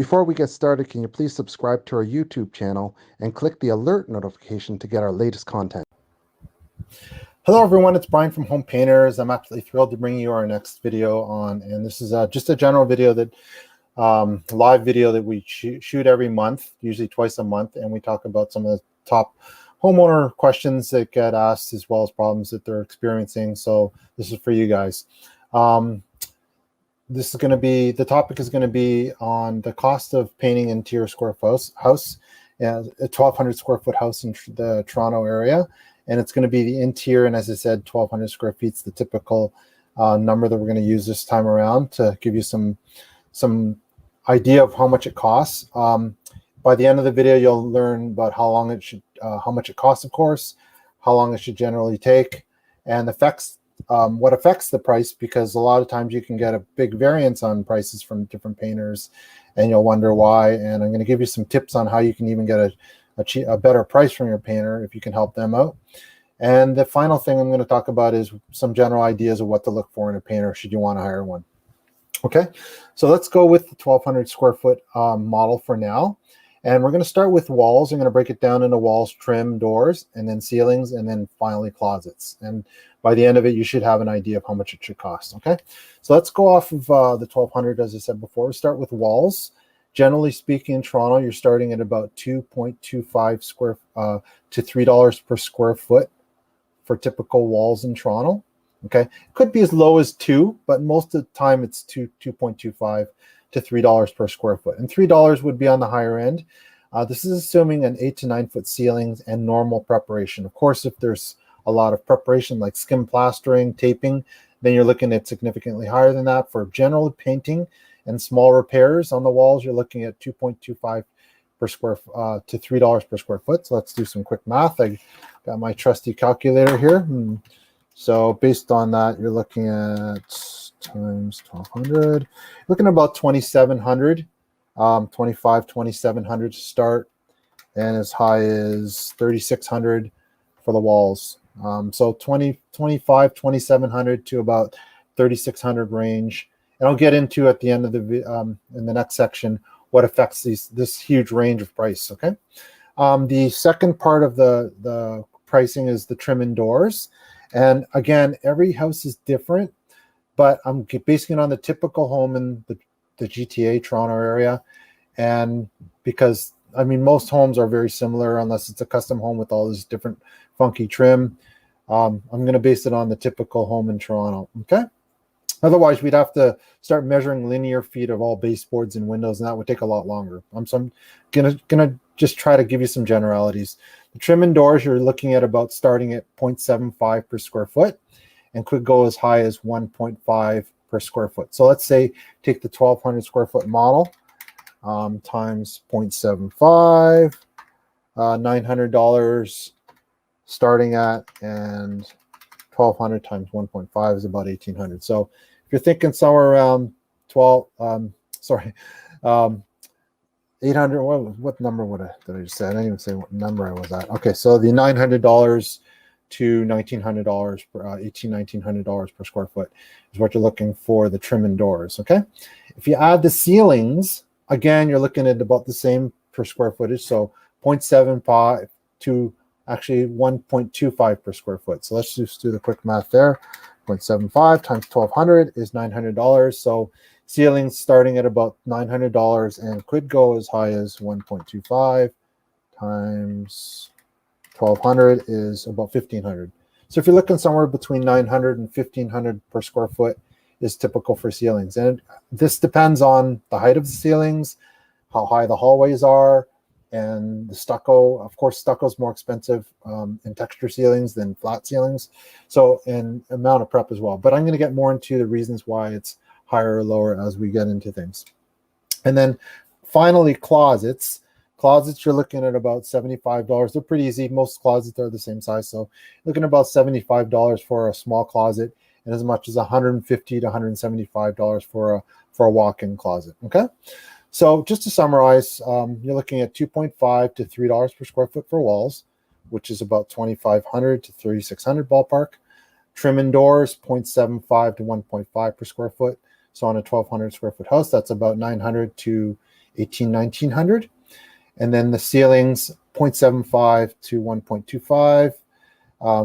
Before we get started, can you please subscribe to our YouTube channel and click the alert notification to get our latest content? Hello everyone, it's Brian from Home Painters. I'm absolutely thrilled to bring you our next video on, and this is just a general video that live video that we shoot every month, usually twice a month, and we talk about some of the top homeowner questions that get asked as well as problems that they're experiencing. So this is for you guys. This is going to be, the topic is going to be on the cost of painting interior square house, a 1,200 square foot house in the Toronto area. And it's going to be the interior, and as I said, 1,200 square feet is the typical number that we're going to use this time around to give you some idea of how much it costs. By the end of the video, you'll learn about how long it should, how much it costs, of course, how long it should generally take, and what affects the price, because a lot of times you can get a big variance on prices from different painters, and you'll wonder why. And I'm going to give you some tips on how you can even get a better price from your painter if you can help them out. And the final thing I'm going to talk about is some general ideas of what to look for in a painter should you want to hire one. Okay, so let's go with the 1,200 square foot model for now. And we're going to start with walls. I'm going to break it down into walls, trim, doors, and then ceilings, and then finally closets. And by the end of it, you should have an idea of how much it should cost. Okay, so let's go off of the 1,200, as I said before. We'll start with walls. Generally speaking, in Toronto, you're starting at about $2.25 to $3 per square foot for typical walls in Toronto. Okay, it could be as low as $2, but most of the time it's $2.25 to $3 per square foot, and $3 would be on the higher end. This is assuming an 8 to 9 foot ceilings and normal preparation. Of course, if there's a lot of preparation like skim plastering, taping, then you're looking at significantly higher than that. For general painting and small repairs on the walls, you're looking at $2.25 per square to $3 per square foot. So let's do some quick math. I got my trusty calculator here. So based on that, you're looking at times 1,200, looking at about 2,700, 2,700 to start, and as high as 3,600 for the walls. So 2,700 to about 3,600 range. And I'll get into at the end of the in the next section what affects this huge range of price. Okay. The second part of the pricing is the trim and doors. And again, every house is different, but I'm basing it on the typical home in the GTA Toronto area. And because, I mean, most homes are very similar unless it's a custom home with all this different funky trim. I'm going to base it on the typical home in Toronto. Okay. Otherwise, we'd have to start measuring linear feet of all baseboards and windows, and that would take a lot longer. So I'm gonna just try to give you some generalities. The trim and doors, you're looking at about starting at 0.75 per square foot, and could go as high as 1.5 per square foot. So let's say take the 1,200 square foot model times 0.75, $900 starting at, and 1,200 times 1.5 is about 1,800. So if you're thinking somewhere around 800, what number did I just say? I didn't even say what number I was at. Okay, so the $900 to $1,900 per $1,900 per square foot is what you're looking for the trim and doors. Okay, if you add the ceilings, again, you're looking at about the same per square footage, so 0.75 to actually 1.25 per square foot. So let's just do the quick math there. 0.75 times 1,200 is $900. So ceilings starting at about $900 and could go as high as 1.25 times 1,200 is about 1,500. So if you're looking somewhere between 900 and 1,500 per square foot is typical for ceilings. And this depends on the height of the ceilings, how high the hallways are, and the stucco. Of course, stucco is more expensive in texture ceilings than flat ceilings. So, and amount of prep as well. But I'm going to get more into the reasons why it's higher or lower as we get into things. And then finally, closets. Closets, you're looking at about $75. They're pretty easy. Most closets are the same size. So looking at about $75 for a small closet, and as much as $150 to $175 for a walk-in closet. Okay. So just to summarize, you're looking at $2.5 to $3 per square foot for walls, which is about $2,500 to $3,600 ballpark. Trim and doors, 0.75 to 1.5 per square foot. So on a 1,200 square foot house, that's about $900 to 1900. And then the ceilings 0.75 to 1.25.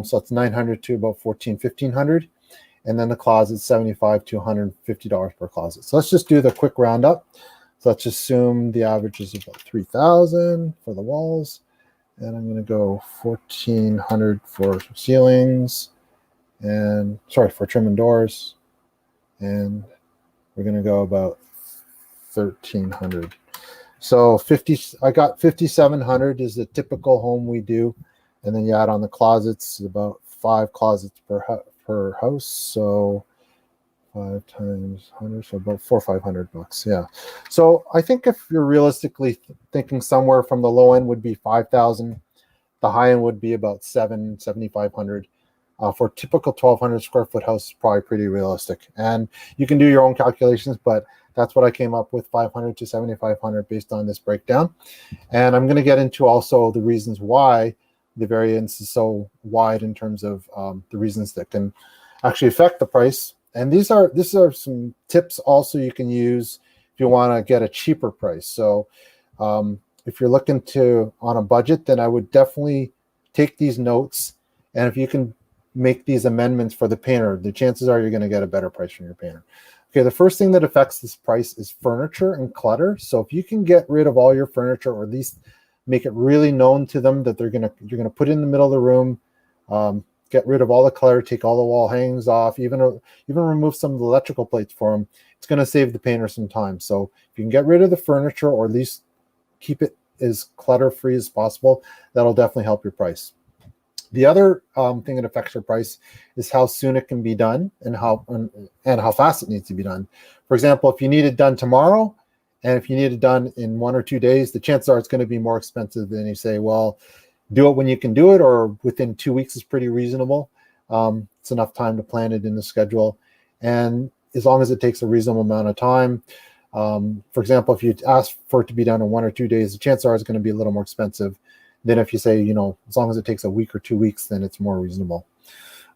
So it's 900 to about 1500. And then the closet, $75 to $150 per closet. So let's just do the quick roundup. So let's assume the average is about 3,000 for the walls. And I'm going to go 1,400 for ceilings and for trim and doors. And we're going to go about 1,300. So I got 5,700 is the typical home we do. And then you add on the closets, about 5 closets per house. So 5 times 100, so about $400 or $500. Yeah. So I think if you're realistically thinking somewhere from the low end would be 5,000, the high end would be about 7,500. For a typical 1,200 square foot house, is probably pretty realistic. And you can do your own calculations, but that's what I came up with, 500 to 7,500 based on this breakdown. And I'm going to get into also the reasons why the variance is so wide in terms of the reasons that can actually affect the price. And these are some tips also you can use if you want to get a cheaper price. So if you're looking on a budget, then I would definitely take these notes. And if you can make these amendments for the painter, the chances are you're going to get a better price from your painter. Okay, the first thing that affects this price is furniture and clutter. So if you can get rid of all your furniture, or at least make it really known to them that you're gonna put it in the middle of the room, get rid of all the clutter, take all the wall hangings off, even remove some of the electrical plates for them, it's going to save the painter some time. So if you can get rid of the furniture, or at least keep it as clutter free as possible, that'll definitely help your price. The other thing that affects your price is how soon it can be done and how fast it needs to be done. For example, if you need it done tomorrow, and if you need it done in 1 or 2 days, the chances are it's going to be more expensive than you say, well, do it when you can do it, or within 2 weeks is pretty reasonable. It's enough time to plan it in the schedule. And as long as it takes a reasonable amount of time, for example, if you ask for it to be done in 1 or 2 days, the chances are it's going to be a little more expensive than if you say, as long as it takes a week or 2 weeks, then it's more reasonable.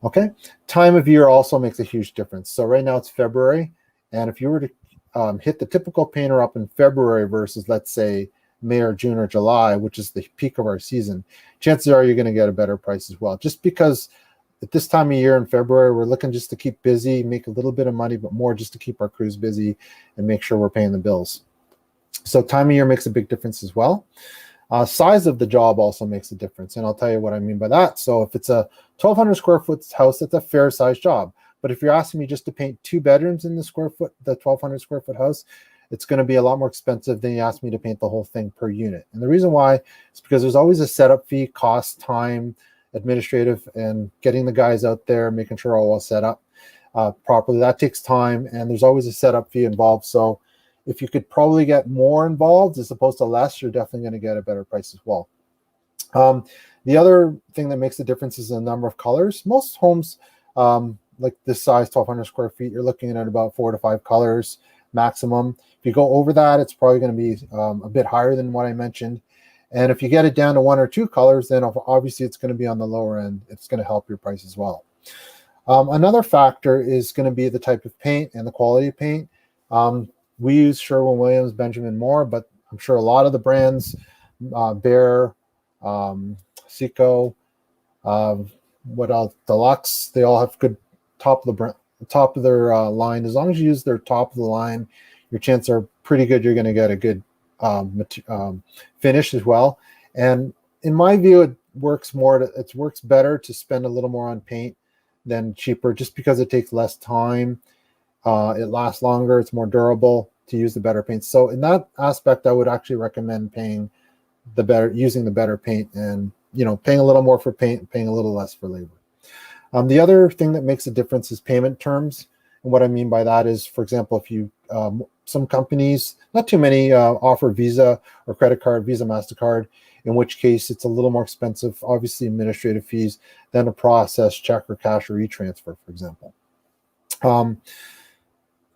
Okay. Time of year also makes a huge difference. So right now it's February. And if you were to hit the typical painter up in February versus, let's say, May or June or July, which is the peak of our season, chances are you're going to get a better price as well. Just because at this time of year in February, we're looking just to keep busy, make a little bit of money, but more just to keep our crews busy and make sure we're paying the bills. So time of year makes a big difference as well. Size of the job also makes a difference, and I'll tell you what I mean by that. So if it's a 1,200 square foot house, that's a fair size job. But if you're asking me just to paint 2 bedrooms in the 1,200 square foot house, it's going to be a lot more expensive than you ask me to paint the whole thing per unit. And the reason why is because there's always a setup fee, cost, time, administrative, and getting the guys out there, making sure all set up properly. That takes time, and there's always a setup fee involved. So if you could probably get more involved as opposed to less, you're definitely going to get a better price as well. The other thing that makes a difference is the number of colors. Most homes, like this size, 1,200 square feet, you're looking at about 4 to 5 colors maximum. If you go over that, it's probably going to be a bit higher than what I mentioned. And if you get it down to 1 or 2 colors, then obviously it's going to be on the lower end. It's going to help your price as well. Another factor is going to be the type of paint and the quality of paint. We use Sherwin-Williams, Benjamin Moore, but I'm sure a lot of the brands, Behr, Seco, what else, Deluxe, they all have good top of their line. As long as you use their top of the line, your chances are pretty good you're going to get a good finish as well. And in my view, it works better to spend a little more on paint than cheaper, just because it takes less time. It lasts longer, it's more durable to use the better paint. So in that aspect, I would actually recommend using the better paint, and paying a little more for paint, paying a little less for labor. The other thing that makes a difference is payment terms. And what I mean by that is, for example, if you some companies, not too many, offer Visa or credit card, Visa, MasterCard, in which case it's a little more expensive, obviously administrative fees, than to process check or cash or e-transfer, for example.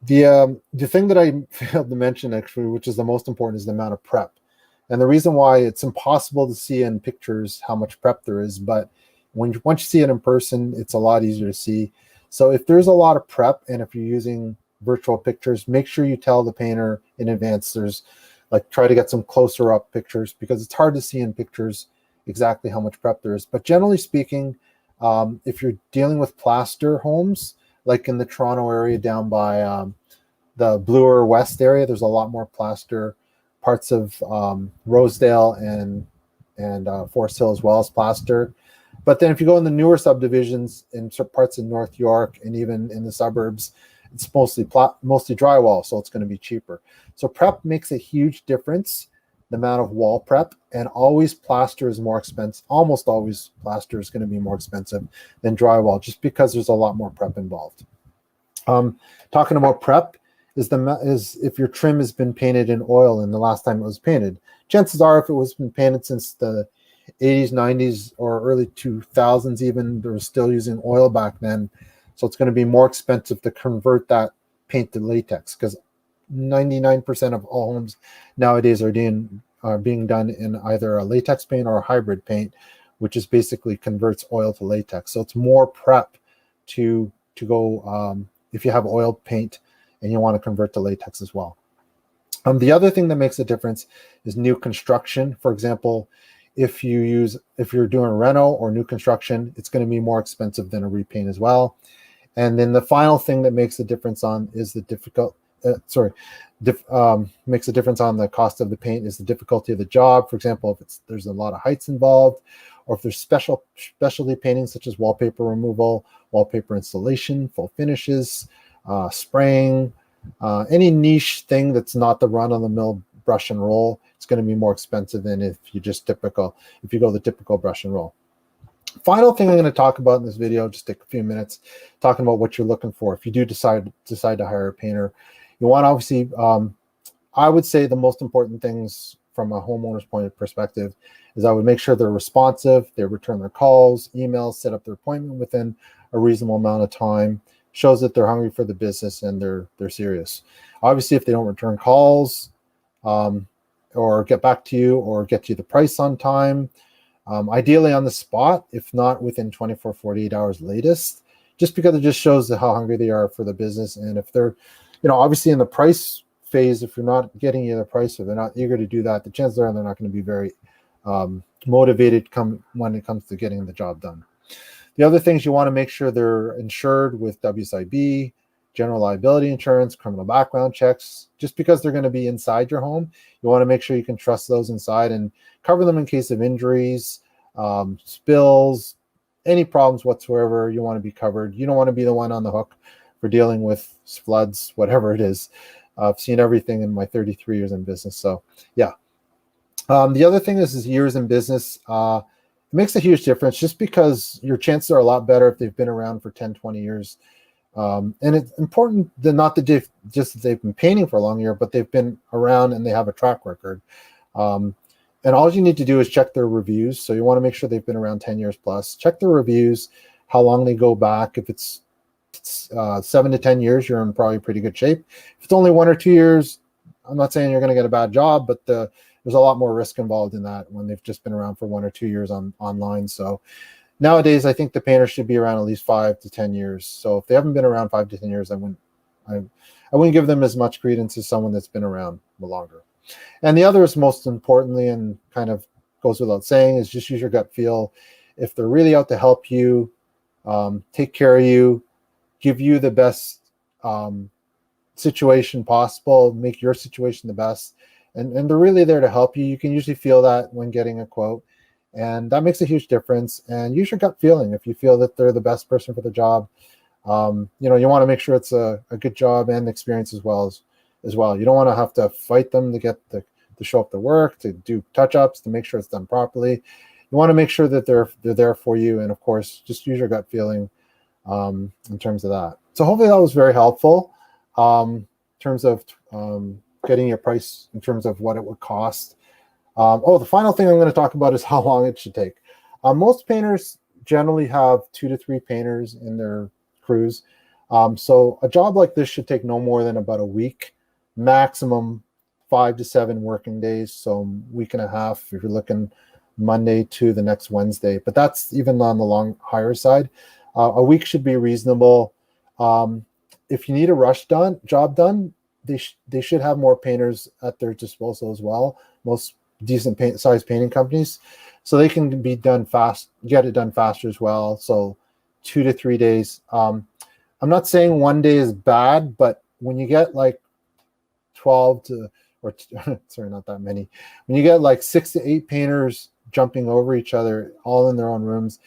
The thing that I failed to mention, actually, which is the most important, is the amount of prep. And the reason why it's impossible to see in pictures how much prep there is, but once you see it in person, it's a lot easier to see. So if there's a lot of prep, and if you're using virtual pictures, make sure you tell the painter in advance. There's like try to get some closer up pictures because it's hard to see in pictures exactly how much prep there is. But generally speaking, if you're dealing with plaster homes, like in the Toronto area down by the Bloor West area, there's a lot more plaster. Parts of Rosedale and Forest Hill as well as plaster. But then if you go in the newer subdivisions in parts of North York and even in the suburbs, it's mostly drywall, so it's going to be cheaper. So prep makes a huge difference, the amount of wall prep, and always plaster is more expensive. Almost always plaster is going to be more expensive than drywall just because there's a lot more prep involved. Talking about prep is if your trim has been painted in oil in the last time it was painted. Chances are if it was been painted since the 80s, 90s, or early 2000s even, they were still using oil back then. So it's going to be more expensive to convert that paint to latex because 99% of all homes nowadays are being done in either a latex paint or a hybrid paint, which is basically converts oil to latex. So it's more prep to go if you have oil paint and you want to convert to latex as well. The other thing that makes a difference is new construction. For example, if you're doing reno or new construction, it's going to be more expensive than a repaint as well. And then the final thing that makes a difference on is the makes a difference on the cost of the paint is the difficulty of the job. For example, if there's a lot of heights involved, or if there's specialty painting such as wallpaper removal, wallpaper installation, full finishes, spraying, any niche thing that's not the run-of-the-mill brush and roll, it's going to be more expensive than if you go the typical brush and roll. Final thing I'm going to talk about in this video, just take a few minutes, talking about what you're looking for. If you do decide to hire a painter, you want to obviously, I would say the most important things from a homeowner's point of perspective is I would make sure they're responsive, they return their calls, emails, set up their appointment within a reasonable amount of time, shows that they're hungry for the business and they're serious. Obviously, if they don't return calls or get back to you or get you the price on time, ideally on the spot, if not within 24, 48 hours latest, just because it just shows how hungry they are for the business. And if they're, obviously in the price phase, if you're not getting you the price or they're not eager to do that, the chances are they're not going to be very motivated when it comes to getting the job done. The other things, you want to make sure they're insured with WSIB, general liability insurance, criminal background checks. Just because they're going to be inside your home, you want to make sure you can trust those inside and cover them in case of injuries, spills, any problems whatsoever. You want to be covered. You don't want to be the one on the hook for dealing with floods, whatever it is. I've seen everything in my 33 years in business. So yeah. The other thing is years in business. It makes a huge difference just because your chances are a lot better if they've been around for 10, 20 years. And it's important that not that just that they've been painting for a long year, but they've been around and they have a track record. And all you need to do is check their reviews. So you want to make sure they've been around 10 years plus. Check their reviews, how long they go back. If it's 7 to 10 years, you're in probably pretty good shape. If it's only 1 or 2 years, I'm not saying you're going to get a bad job, but there's a lot more risk involved in that when they've just been around for 1 or 2 years online. So nowadays, I think the painter should be around at least 5 to 10 years. So if they haven't been around 5 to 10 years, I wouldn't give them as much credence as someone that's been around longer. And the other is most importantly, and kind of goes without saying, is just use your gut feel. If they're really out to help you, take care of you, give you the best situation possible, make your situation the best, and they're really there to help you, you can usually feel that when getting a quote. And that makes a huge difference. And use your gut feeling. If you feel that they're the best person for the job, you want to make sure it's a good job and experience as well. You don't want to have to fight them to get to show up to work, to do touch-ups, to make sure it's done properly. You want to make sure that they're there for you. And of course, just use your gut feeling in terms of that. So hopefully that was very helpful in terms of getting your price in terms of what it would cost. The final thing I'm going to talk about is how long it should take. Most painters generally have 2 to 3 painters in their crews. So a job like this should take no more than about a week, maximum 5 to 7 working days. So a week and a half if you're looking Monday to the next Wednesday. But that's even on the higher side. A week should be reasonable. If you need a job done, they should have more painters at their disposal as well. Most decent size painting companies, so they can be done fast, get it done faster as well. So 2 to 3 days. I'm not saying 1 day is bad, but when you get like 12 to, or sorry, not that many, when you get like 6 to 8 painters jumping over each other, all in their own rooms,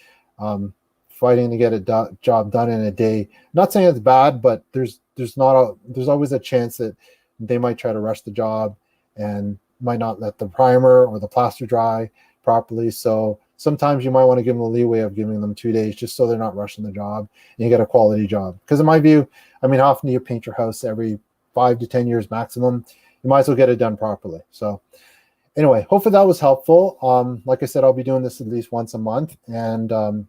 fighting to get a job done in a day. Not saying it's bad, but there's always a chance that they might try to rush the job and might not let the primer or the plaster dry properly. So sometimes you might want to give them the leeway of giving them 2 days, just so they're not rushing the job and you get a quality job. Because in my view, I mean, how often do you paint your house? Every 5 to 10 years maximum. You might as well get it done properly. So anyway, hopefully that was helpful. Like I said, I'll be doing this at least once a month. And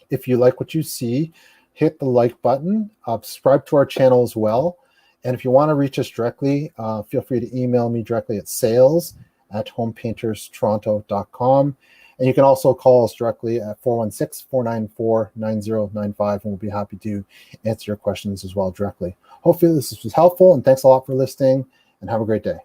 if you like what you see, hit the like button, subscribe to our channel as well. And if you want to reach us directly, feel free to email me directly at sales@homepainterstoronto.com. And you can also call us directly at 416-494-9095, and we'll be happy to answer your questions as well directly. Hopefully this was helpful, and thanks a lot for listening, and have a great day.